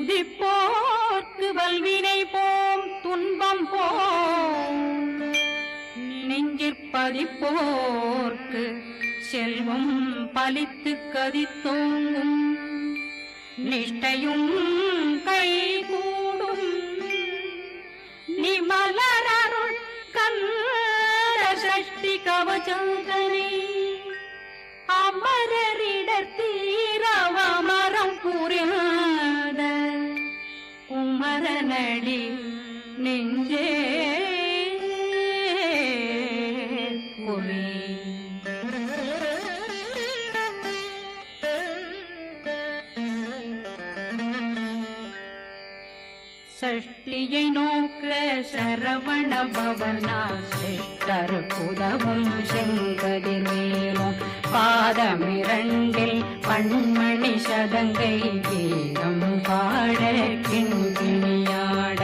சிந்திப்போர்க்கு வல்வினை போம் துன்பம் போம் நெஞ்சிற்பதிப்போர்க்கு செல்வம் பலித்து கதித்தோங்கும் நிஷ்டையும் கைகூடும் நிமலருள் கந்த சஷ்டி கவசந்தனை அமரரிடத்தீரவமரம் புரியாத குமரனடி நெஞ்சே குவி சஷ்டியை நோக்க சரவண பவனா சிஷ்டர் புதவும் செங்கதிர்வேலும் பாதமிரண்டில் பண்மணி சதங்கை கீதம் பாட கிண்கிணியாட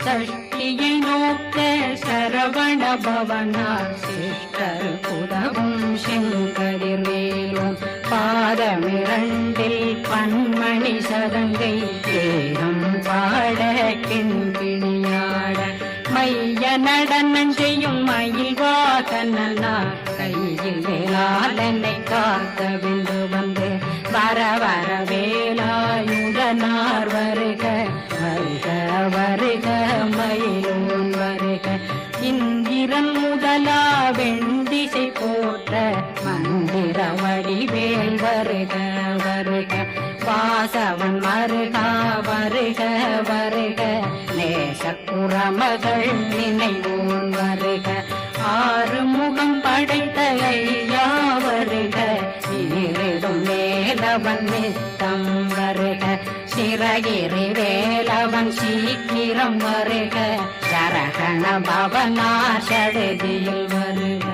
சஷ்டியை நோக்க சரவண பவனா சிஷ்டர் புதவும் செங்கதிர்வேலும் பாதமிரண்டில் பண்மணி சதங்கை கீதம் பாட கிண்கிணியாட மைய நடனம் செய்யும் மயில் வாகனார் கையில் வேளாளனை காக்க விந்து வந்து வர வர வேலாயுடனார் வருக வருக வருக மயிலோன் வருக இந்திரன் முதலா வெண்டிசை போற்ற மந்திர வடிவேல் வருக வருக வாசவன் வருகா வருக வருக நேசக்குறமகள் நினைவோன் வருக ஆறு முகம் படைத்த ஐயா வருக ஈரிடும் வேலவன் நித்தம் வருக சிறகிரி வேலவன் சீக்கிரம் வருக சரகண பவனா சடுதியில் வருக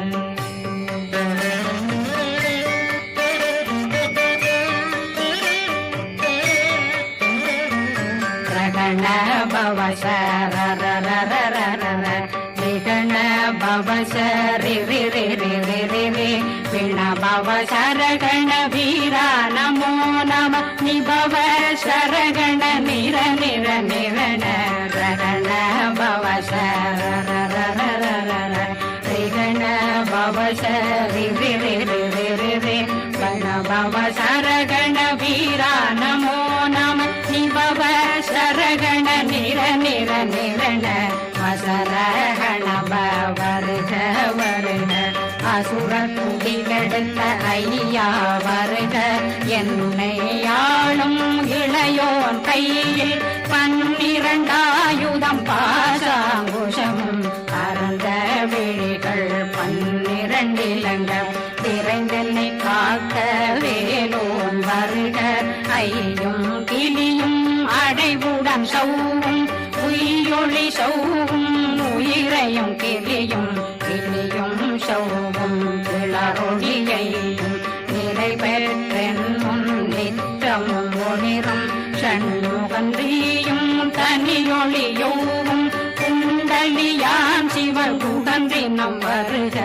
பவ சரரரரரர விகண பவ சரி ரி ரி ரி ரி ரி ரி விண பவ சரகண வீரா நமோ நம நிபவ சரகண நிர நிர நிரண ரகண பவ சரரரரரர விகண பவ சரி ரி ரி ரி ரி ரி ரி விண பவ சரகண வீரா நமோ நம நிபவ சரகண நிர நிர நிரண வசரகண வருக வருக அசுர குடிலெடுத்த ஐயா வருக என்னை ஆளும் இளையோன் கையில் 12 ஆயுதம் பாசாங்குஷமும் பரந்த விழிகள் 12 இலங்கம் திரைந்தனை காக்க வேலோன் வருக ஐயும் கிளியும் அடைவுடன் சௌவும் உயிரொளி சௌவும் உயிரையும் கிளியும் கிளியும் சௌவும் கிளரொளியையும் நிலை பெற்றென் முன் நிற்றமும் ஒளிரும் சண்முகன்றியும் தனியொளியோவும் குண்டலியான் சிவன் குடந்தினம் வருக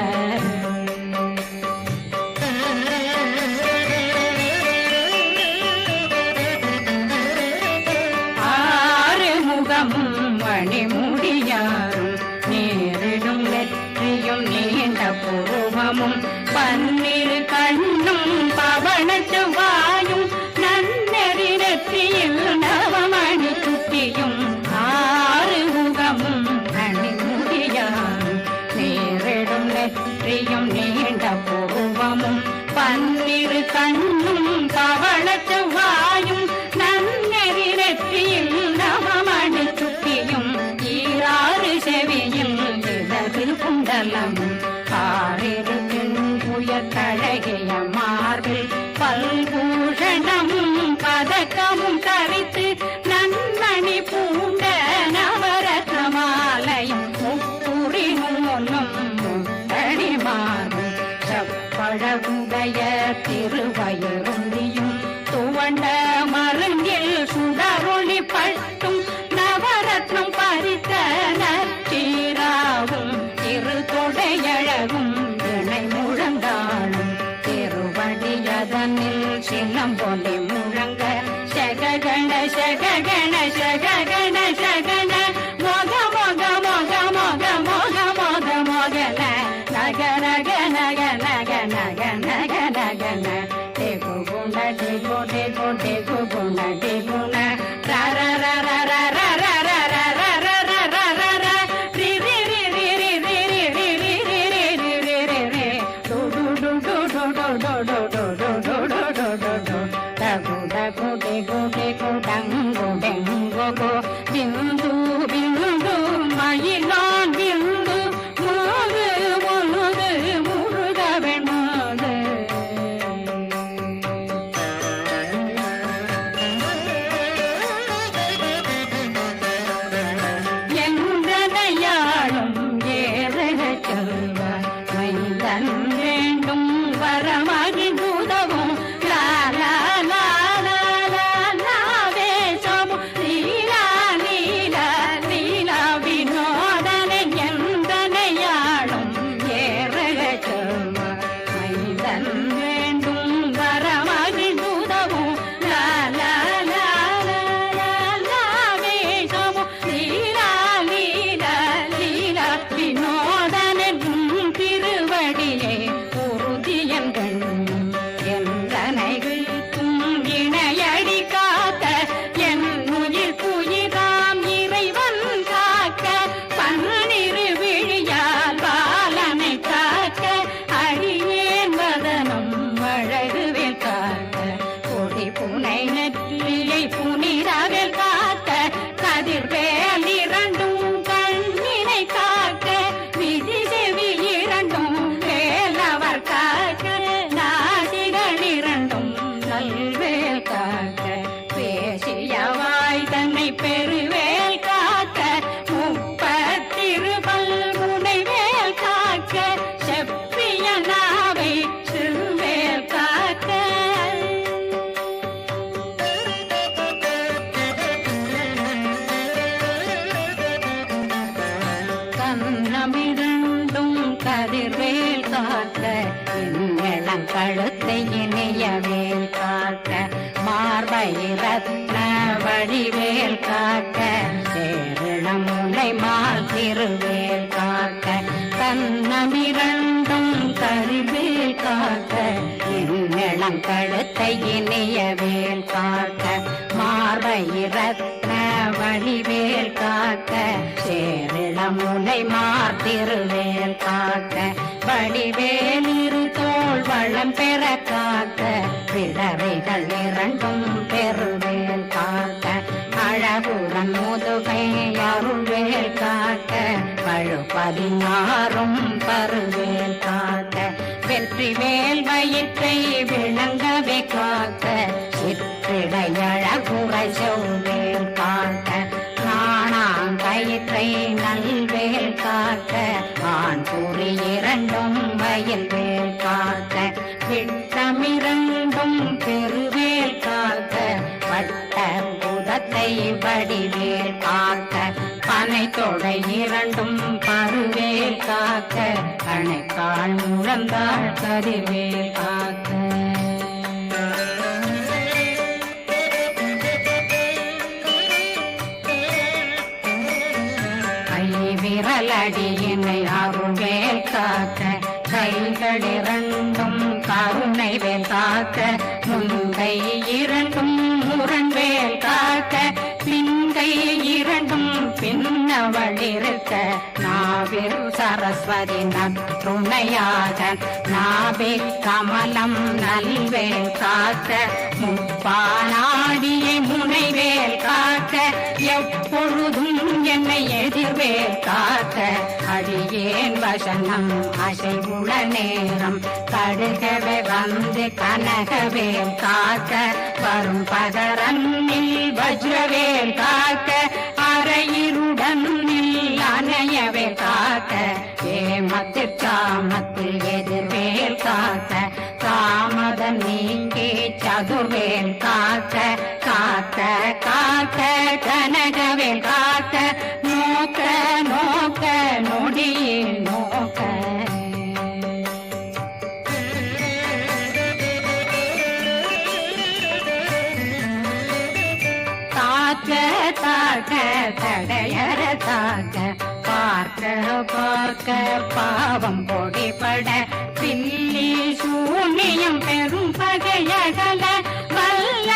மணிமுடியாரும் நேரிடும் நெற்றியும் நீண்ட புருவமும் 12 கண்ணும் பவனத்து வாயும் நன்னெறி நெற்றியில் நவமணி சுட்டியும் 6 முகமும் மணிமுடியாரும் நேரிடும் நெற்றியும் நீண்ட புருவமும் 12 கண்ணும் பவனத்து வாயும் நன்னெறி நெற்றியில் நவமணி சுட்டியும் 6 செவியில் இடது குண்டலம் 6 புயத்தழகிய மார்பில் பல்பூஷணமும் பதக்கமும் தரித்து நன்மணி பூண்ட நவரத்ன மாலையும் முப்புரி நூலும் முத்தடிமாறும் செப்பழகுடைய திருவயருந்தியும் துவண்ட மருங்கில் சுடரொளி பட்டும் நவரத்னம் பறித்த நச்சீராவும் திரு தொடையழகும் இணை முழங்காலும் திருவடியதனில் சிலம்பொலி முழங்க சககண சககண gana gana gana degu guna degu degu degu guna deguna ra ra ra ra ra ra ra ra ra ra ra ra ra ra ra ri ri ri ri ri ri ri ri ri ri ri ri ri ri ri do do do do do do do do do do do do do do do dagu dagu degu degu dangu dengu go bindu bindu mayilan bindu முழுது முழுது முழுகவன் முழுது எந்தனையாளும் ஏறக செல்வார் மைந்தன் வேண்டும் வரமாகி உதவும் லா லா லா லா லா லா வேஷம் லீலா லீலா லீலா வினோதனை எந்தனையாளும் ஏறக செல்வார் மைந்தன் வேண்டும் வரமாகி உதவும் லா லா லா லா லா லா வேஷம் லீலா லீலா லீலா வினோதனும் திருவடியை உறுதியங்கள் எந்தனைகளுக்கும் இணையடி காத்த என் உயிர் புயிராம் இறைவன் காக்க பன்னிரு விழியால் பாலனை காக்க அடியேன் வதனம் அழகுவில் காக்க கொடி புனை நெற்றியை புனிதவில் காக்க கதிர்வேல் இரண்டும் கண்ணினை காக்க விதி செவி இரண்டும் வேலவர் காக்க நாசிகள் இரண்டும் நல்வேல் காக்க பேசிய வாய் தன்னை பெருவேல் காக்க முப்பத்திருபல் முனைவேல் காக்க செப்பிய நாவை சிறுவேல் காக்க கண்ணமிரண்டும் கதிர்வேல் காக்க இளம் கழுத்தை இணையவேல் காக்க மார்பை ரத்ன வடிவேல் காக்க சேரிளம் முனை மால் திருவேல் காக்க கண்ணமிரண்டும் கதிர்வேல் காக்க இளம் கழுத்தை இணையவேல் காக்க மார்பை ரத்ன வடிவேல் காக்க சேரிளம் முனை மார் திருவேல் காக்க வடிவேல் இரு தோள் வளம் பெற காக்க பிடரைகள் இரண்டும் பெருவேல் காக்க அழகுடன் முதுகை அருள்வேல் காக்க பழுப்பதினாரும் பருவேல் காக்க வெற்றி வேல் வயிற்றை விளங்கவே காக்க சிற்றிடையழகுரை செவ்வேல் காக்க நாணாங்கயிற்றை நல்வேல் காக்க ஆண் குறி இரண்டும் வயல்வேல் காக்க விட்டமிரண்டும் பெருவேல் காக்க வட்ட புதத்தை வடிவேல் காக்க பனை தொடை இரண்டும் பருவேல் காக்க கணைக்கால் முழந்தாள் கதிர்வேல் காக்க விரலடியினை அருள்வேல் காக்க கைகள் இரண்டும் கருணை வேல் காக்க முன்கை இரண்டும் முரண்வேல் காக்க பின்கை இரண்டும் பின்னவளிருக்க நாவில் சரஸ்வதி நற்றுணையாக நாபி கமலம் நல்வேல் காக்க முப்பானாடியை முனைவேல் காக்க எப்பொழுதும் என்னை எதிர்வேல் காக்க அடியேன் வசனம் அசைவுள நேரம் கடுகவே வந்து கனகவேல் காக்க வரும் பகரன்னில் வஜ்ரவேல் காக்க அரையிருடன் அணையவே காக்க ஏமத்தில் சாமத்தில் எதிர்வேல் காக்க தாமதம் நீங்கி சதுர்வேல் காக்க காக்க காக்க கனகவேல் காக்க நோக்க நோக்க நொடியில் நோக்க தாக்க தாக்க தடையற தாக்க பார்க்க பார்க்க பாவம் பொடிபட பில்லி சூ பயம் பெரும் பகையகல வல்ல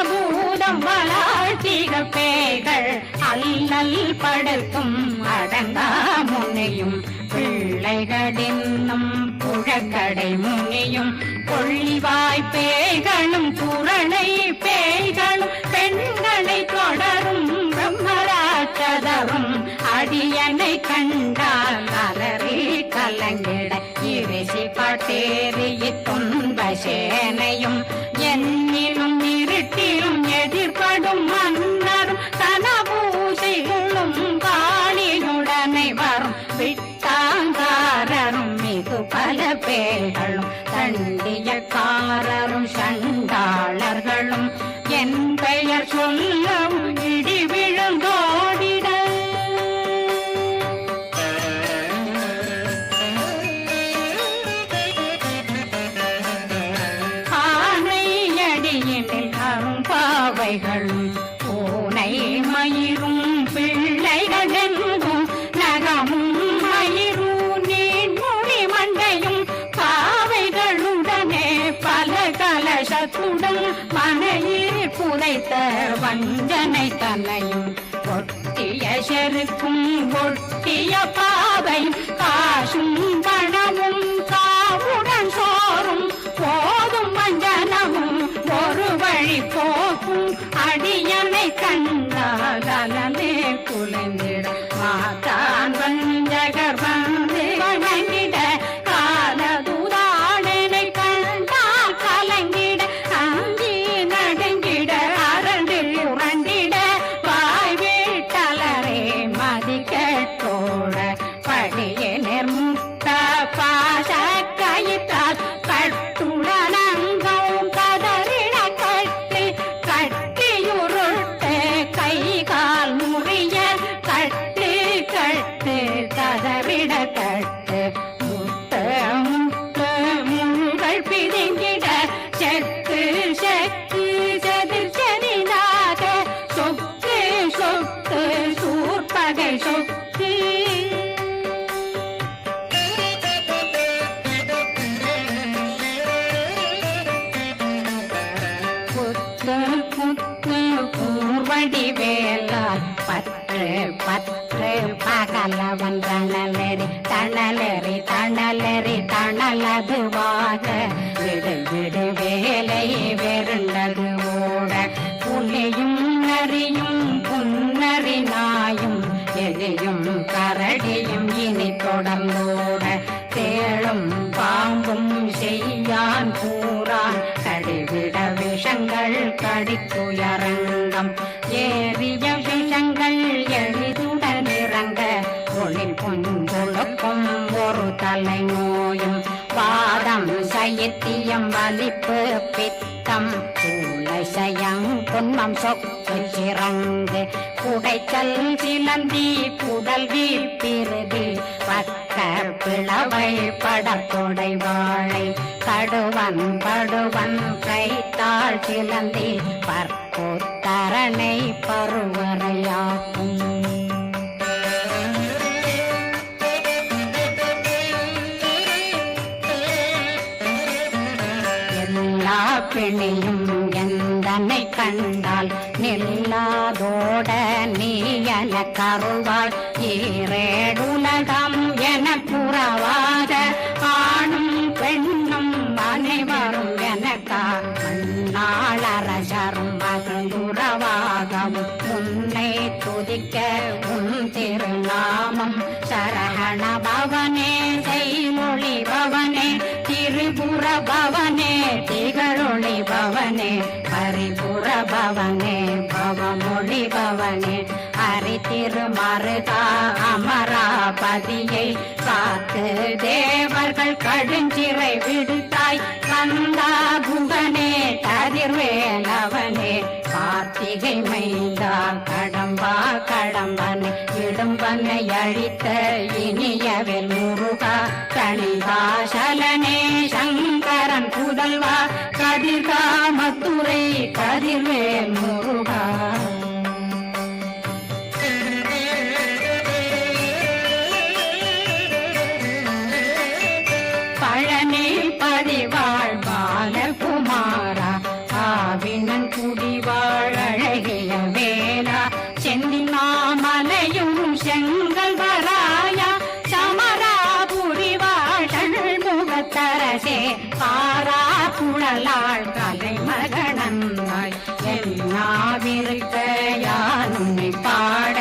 பூதம் வளாழ்த்திக பேய்கள் அல்லல் படுத்தும் அடங்கா முனையும் பிள்ளைகளின்னும் புழக்கடை முனியும் கொள்ளிவாய் பேய்களும் புரணை பேய்களும் பெண்களை தொடரும் பிரம்மராட்சதரும் அடியனை கண்டால் அலறி கலங்கிட இரிசி பட்டேறிய துன்ப சேனையும் என்னிலும் இருட்டிலும் எதிர்படும் மன்னரும் தனபூசைகளும் காணியுடனை வரும் விட்டாங்காரரும் மிகு பல பேர்களும் தண்டியக்காரரும் சண்டாளர்களும் என் பெயர் சொல்லவும் இடி விழுந்தோடிட ஆனையடியினில் அரும்பாவைகளும் பூனை மயிரும் பிள்ளைகளெங்கும் நகமும் மயிரும் நீன்மொழி மண்டையும் பாவைகளுடனே பல கலசத்துடன் மனையில் புதைத்த வஞ்சனை தன்னையும் ஒட்டிய செருக்கும் ஒட்டிய பாவையும் காசும் பணமும் காவுடன் சோறும் போதும் வஞ்சனமும் ஒரு வழி போக்கும் அடியனை கண்டாலே குலைந்திட மாதான் வஞ்சகர் வந்து வணங்கிட காலதுதாடனை கண்டால் கலங்கிட அங்கி நடுங்கிட அரண்டு உரண்டிட வாய் வீட்டலரே மதிக்கட்டோட படியே நிர்முத்த பாச கயிற்றால் கட்டுடனங்கும் கதறிட கட்டி கட்டியுருட்டு கை கால் முறிய கட்டு கட்டு கதறிட கட்டு முட்ட முட்ட முள்கள் பிதுங்கிட செக்கு செக்கு செதிர் செதினாக சொக்கு சொக்கு சூர்பகை சொக்கு புத்து புத்து கூர்வடி வேலால் பற்று பற்று பகலவன் தணலெறி தணலெறி தணலெறி தணலதுவாக விடு விடு வேலை வெருண்டது ஓட புலியும் நரியும் புன்னறி நாயும் எலியும் கரடியும் இனி தொடர்ந்தோட தேளும் பாம்பும் செய்யான் கூறான் கடிவிட விஷங்கள் கடித்துயரங்கம் ஏறிய விஷங்கள் எளிதுடன் இறங்க ஒளில் பொஞ்சொழுக்கும் ஒரு தலை நோயும் வாதம் சைத்தியம் வலிப்பு பித்தம் சூளைசயம் புன்மம் சொக்கு சிறங்கு குடைச்சல் சிலந்தி குடல் வீழ்பிருதி பக்க பிளவை படத்தொடை வாழை கடுவன் படுவன் கைத்தாள் சிலந்தி பற்போத்தரணை பருவரையாக்கும் எல்லா பிணியும் எந்தனை கண்டால் நில்லாதோட நீ என கருவாள் ஈரேடுலகம் என புறவாத ஆணும் பெண்ணும் அனைவரும் எனக்கா மண்ணாளரசரும் மகிழ்ந்துறவாகவும் உன்னை துதிக்க உன் திருநாமம் சரகண பவனே செய்மொழி பவனே திரிபுர பவனே திகழொளி பவனே பரிபுர பவனே பவமொழி பவனே ஹரி திருமருகா அமராபதியை காத்து தேவர்கள் கடுஞ்சிறை விடுத்தாய் கந்தா குகனே கதிர்வேலவனே கார்த்திகை மைந்தா கடம்பா கடம்பனை இடும்பனை அழித்த இனியவேல் முருகா கணிகாசலனே சங்கரன் புதல்வா கதிர்காமத்துறை கதிர்வேல் முருகா பழனி பதிவாழ் பால கல்லாள் கலைமகனாய் என்னாவிருக்க யானுன்னை பாட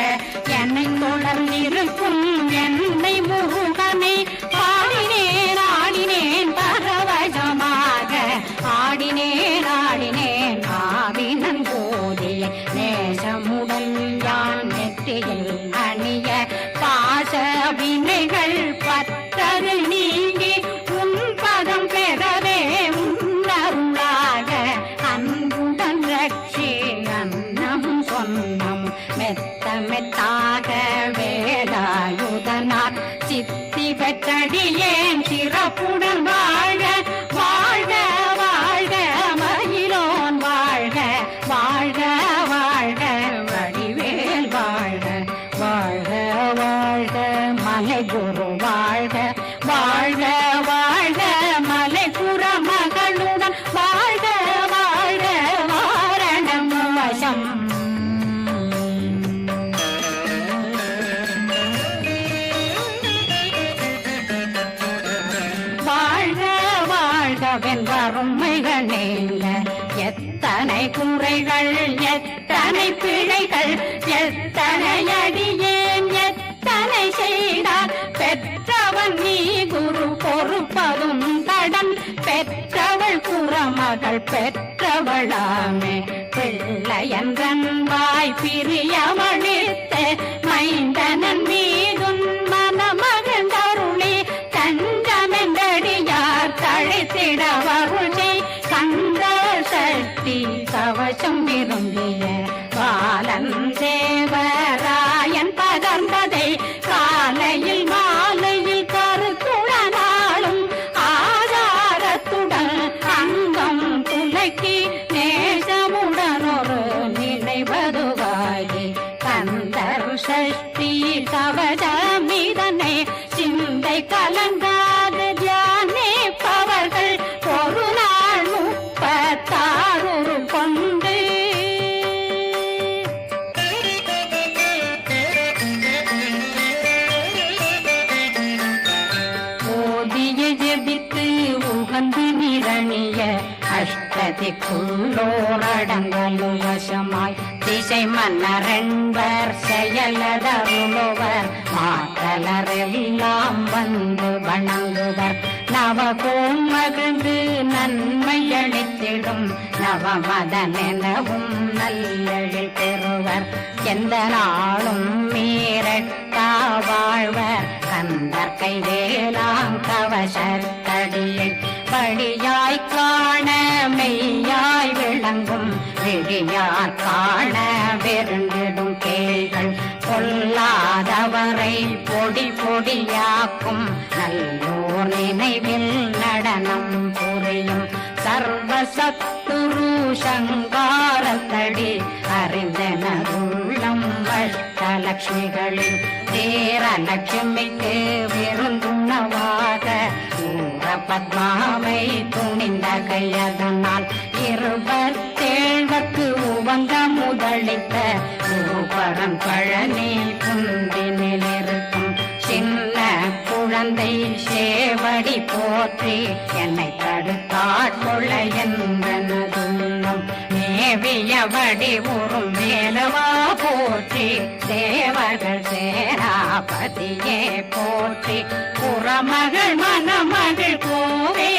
என்னை தொடர்ந்திருக்கும் என்னை முருகனை பாடினேன் ஆடினேன் பரவசமாக ஆடினேன் ஆடினேன் ஆவினன் போதிய நேசமுடன் யான் நெற்றியில் அணிய பாச வினைகள் பற்றரு நீங்கி உன் பதம் பெறவே உன்னருளாக அன்புடன் ரட்சி அன்னம் சொன்னம் மெத்த மெத்தாக வேலாயுதனார் சித்தி பெற்றடியேன் சிறப்புடன் வாழ வாழ்க வாழ்க மயிலோன் வாழ்க வாழ்க வாழ்க வடிவேல் வாழ்க வாழ்க வாழ்க மலை குரு வாழ்க வாழ்க வாழ்க மலை புற மகளுடன் வாழ்க வாழ்க வாரணம் வசம் வாழ்க வாழ்க வென்றுமைகள் நீங்க எத்தனை குறைகள் எத்தனை பிழைகள் எத்தனை அடியேன் எத்தனை செய்தார் பெற்றவன் நீ குரு பொறுப்பதும் கடன் பெற்றவள் குறமகள் பெற்றவளாமே பிள்ளையன்றன் வாய் பிரியவழித்த மைந்தனன் மீதும் மனமகந்தருளி தஞ்சமென்றடியார் தழைத்திட வருளை கந்த சக்தி கவசம் விரும்பிய பாலன் தேவராயன் பகர்ந்ததை காலையில் மாலையில் கருத்துடனாலும் ஆதாரத்துடன் அங்கம் துலக்கி நேசமுடன் ஒரு நினைவதுவாகி கந்தர் சஷ்டி கவசமிதனை சிந்தை கலங்காத தியானிப்பவர்கள் ஒரு நாள் 36 கொண்டு ஓதிய ஜெபித்து உகந்து நிரணிய அஷ்டதிக்குள்ளோரடங்கலும் வசமாய் திசை மன்னரென்பர் செயலதருளுவர் மாற்றலரெல்லாம் வந்து வணங்குவர் நவகோம் மகிழ்ந்து நன்மை அளித்திடும் நவமதனெனவும் நல்லெழில் பெறுவர் எந்த நாளும் மீறட்டா வாழ்வர் கந்தர் கைவேலாம் கவசத்தடியை படியாய் காண மெய்யாய் விளங்கும் விழியார் காண வெருண்டிடும் கேள்கள் பொல்லாதவரை பொடி பொடியாக்கும் நல்லோர் நினைவில் நடனம் புரியும் சர்வசத்துரு சங்காரத்தடி அறிந்தனருள்ளம் அஷ்டலட்சுமிகளில் தேரலட்சுமிக்கு விருந்துணவாக ஊர பத்மாவை துணிந்த கையதனால் 27 உவங்க முதலித்த குருபரன் பழனி குந்தினில் இருக்கும் சின்ன குழந்தை சேவடி போற்றி என்னை தடுத்தாட்கொள்ள என்பனதுள்ளம் மேவியபடி உறும் மேலவா போற்றி தேவர்கள் சேனாபதியே போற்றி புறமகள் மணமகள் கோவே